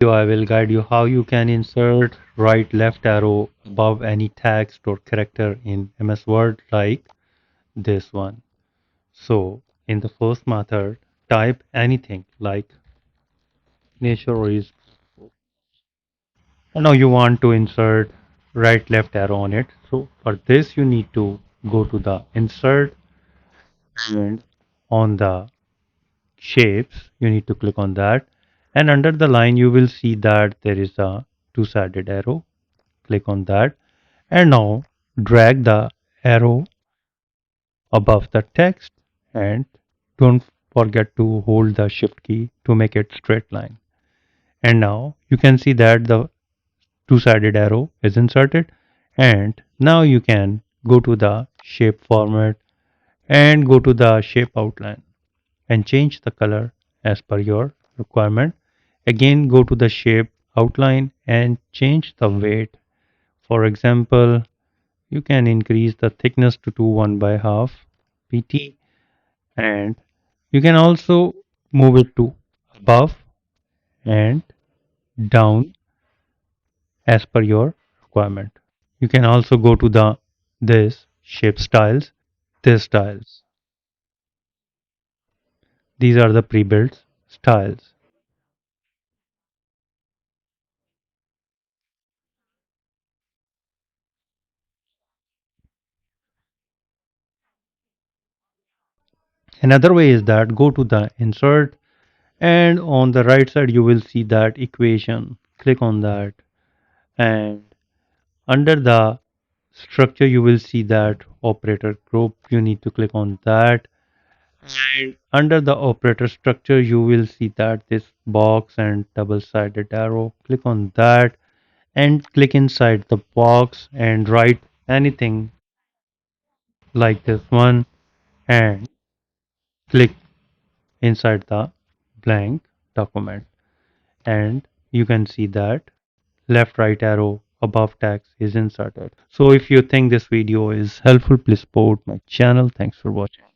I will guide you how you can insert right left arrow above any text or character in MS Word like this one. So in the first method, type anything like nature is. And now you want to insert right left arrow on it. So for this you need to go to the insert and on the shapes you need to click on that, and under the line you will see that there is a two-sided arrow. Click on that and now drag the arrow above the text and don't forget to hold the shift key to make it straight line. And now you can see that the two-sided arrow is inserted, and now you can go to the shape format and go to the shape outline and change the color as per your requirement. Again, go to the shape outline and change the weight. For example, you can increase the thickness to 1 by half pt, and you can also move it to above and down as per your requirement. You can also go to the this shape styles, this styles. These are the pre-built styles. Another way is that go to the insert and on the right side you will see that equation. Click on that, and under the structure you will see that operator group. You need to click on that, and under the operator structure you will see that this box and double-sided arrow. Click on that and click inside the box and write anything like this one, and click inside the blank document, and you can see that left right arrow above text is inserted. So if you think this video is helpful, please support my channel. Thanks for watching.